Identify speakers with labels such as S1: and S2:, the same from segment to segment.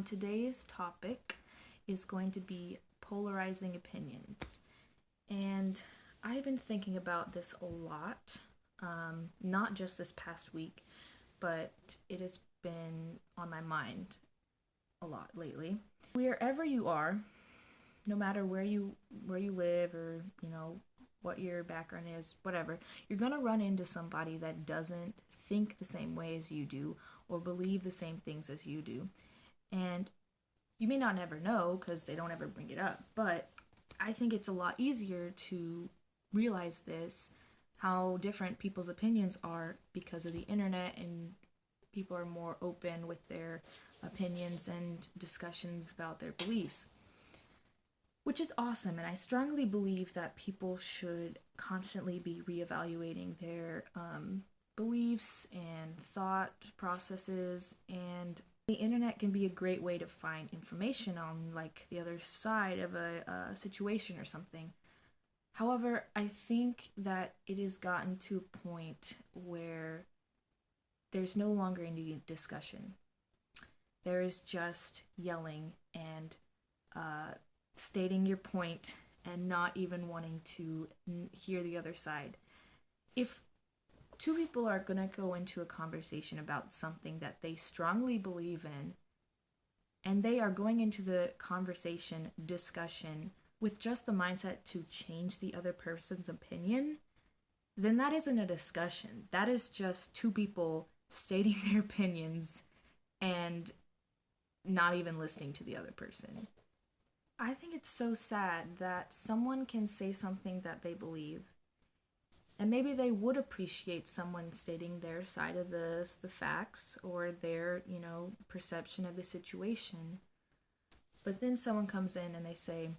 S1: Today's topic is going to be polarizing opinions. And I've been thinking about this a lot, not just this past week, but it has been on my mind a lot lately. Wherever you are, no matter where you live or, what your background is, whatever, you're going to run into somebody that doesn't think the same way as you do or believe the same things as you do. And you may not ever know because they don't ever bring it up, but I think it's a lot easier to realize this, how different people's opinions are because of the internet, and people are more open with their opinions and discussions about their beliefs, which is awesome. And I strongly believe that people should constantly be reevaluating their beliefs and thought processes, and the internet can be a great way to find information on like the other side of a situation or something. However, I think that it has gotten to a point where there's no longer any discussion. There is just yelling and stating your point and not even wanting to hear the other side. If two people are going to go into a conversation about something that they strongly believe in, and they are going into the discussion with just the mindset to change the other person's opinion, then that isn't a discussion. That is just two people stating their opinions and not even listening to the other person. I think it's so sad that someone can say something that they believe, and maybe they would appreciate someone stating their side of the facts or their, perception of the situation. But then someone comes in and they say,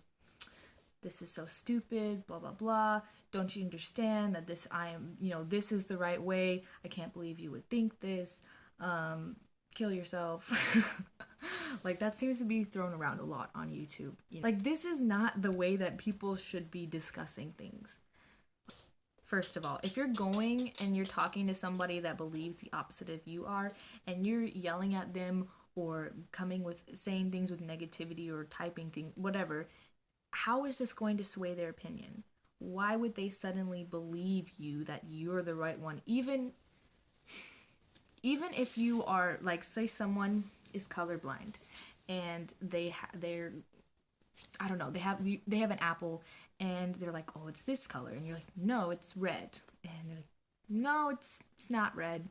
S1: this is so stupid, blah, blah, blah. Don't you understand that this is the right way? I can't believe you would think this. Kill yourself. Like, that seems to be thrown around a lot on YouTube. Like, this is not the way that people should be discussing things. First of all, if you're going and you're talking to somebody that believes the opposite of you are, and you're yelling at them or saying things with negativity or typing things, whatever, how is this going to sway their opinion? Why would they suddenly believe you that you're the right one? Even if you are, like, say someone is colorblind and they're I don't know, they have an apple and they're like, oh, it's this color, and you're like, no, it's red, and they're like, no, it's not red,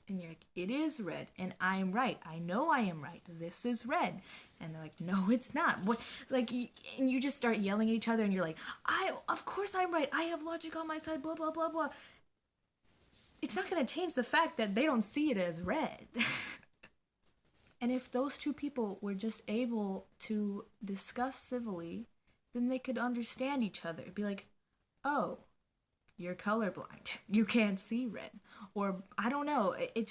S1: and you're like, it is red, and I am right, I know I am right, this is red, and they're like, no, it's not. What, like, and you just start yelling at each other, and you're like, of course I'm right, I have logic on my side, blah blah blah blah. It's not going to change the fact that they don't see it as red. And if those two people were just able to discuss civilly, then they could understand each other. Be like, oh, you're colorblind. You can't see red. Or, I don't know. It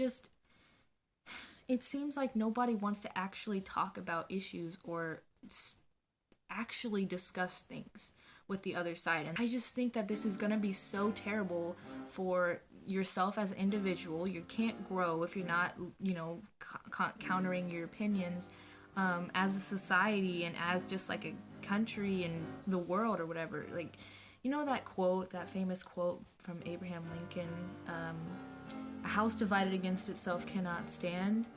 S1: seems like nobody wants to actually talk about issues or actually discuss things with the other side. And I just think that this is going to be so terrible for yourself as an individual. You can't grow if you're not, countering your opinions as a society and as just like a country and the world or whatever. Like, that famous quote from Abraham Lincoln, a house divided against itself cannot stand.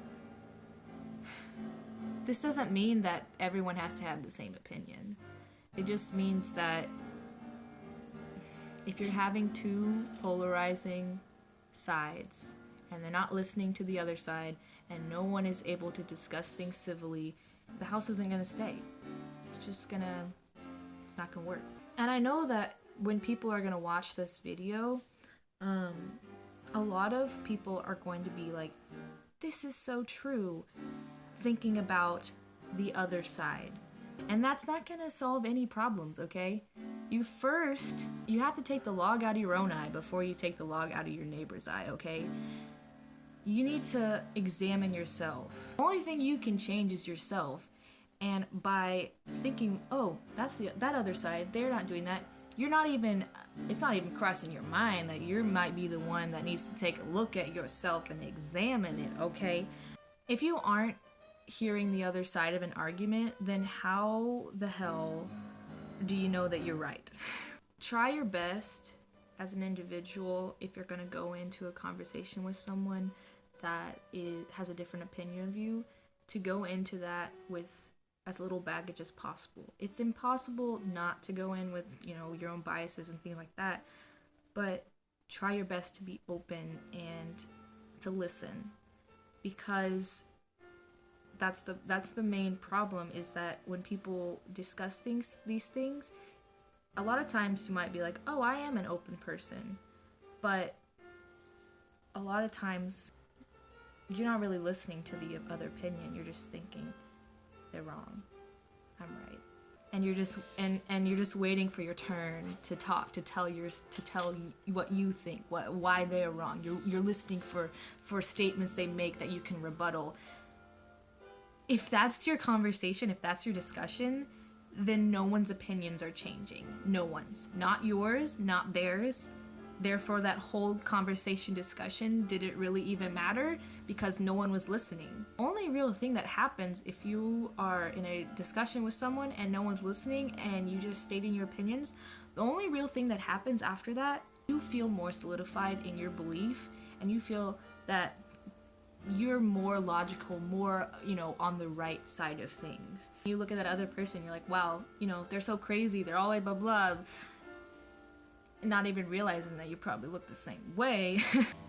S1: This doesn't mean that everyone has to have the same opinion. It just means that if you're having two polarizing sides and they're not listening to the other side and no one is able to discuss things civilly, the house isn't going to stay. It's not going to work. And I know that when people are going to watch this video, a lot of people are going to be like, this is so true, thinking about the other side. And that's not going to solve any problems, okay? You have to take the log out of your own eye before you take the log out of your neighbor's eye, okay? You need to examine yourself. The only thing you can change is yourself. And by thinking, oh, that other side, they're not doing that, it's not even crossing your mind that you might be the one that needs to take a look at yourself and examine it, okay? If you aren't hearing the other side of an argument, then how the hell do you know that you're right? Try your best as an individual, if you're going to go into a conversation with someone that has a different opinion of you, to go into that with as little baggage as possible. It's impossible not to go in with, your own biases and things like that, but try your best to be open and to listen, because that's the main problem, is that when people discuss these things, a lot of times you might be like, oh, I am an open person, but a lot of times you're not really listening to the other opinion. You're just thinking they're wrong, I'm right, and you're just waiting for your turn to talk, to tell what you think, why they're wrong. You're listening for statements they make that you can rebuttal. If that's your conversation, if that's your discussion, then no one's opinions are changing. No one's. Not yours, not theirs. Therefore, that whole conversation discussion, did it really even matter? Because no one was listening. Only real thing that happens if you are in a discussion with someone and no one's listening and you just stating your opinions, the only real thing that happens after that, you feel more solidified in your belief, and you feel that you're more logical, more, on the right side of things. You look at that other person, you're like, wow, they're so crazy, they're all like blah blah, not even realizing that you probably look the same way.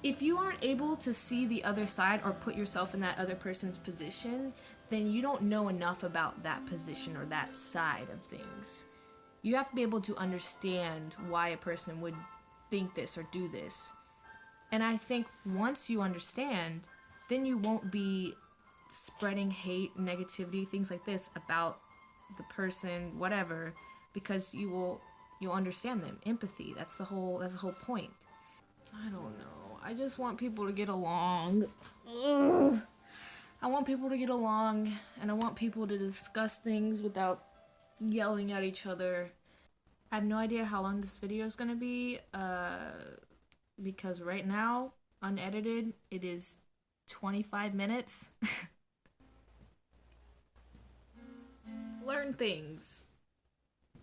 S1: If you aren't able to see the other side or put yourself in that other person's position, then you don't know enough about that position or that side of things. You have to be able to understand why a person would think this or do this. And I think once you understand, then you won't be spreading hate, negativity, things like this about the person, whatever, because you'll understand them. Empathy, that's the whole point. I don't know. I just want people to get along. Ugh. I want people to get along, and I want people to discuss things without yelling at each other. I have no idea how long this video is gonna be, because right now, unedited, it is 25 minutes. Learn things.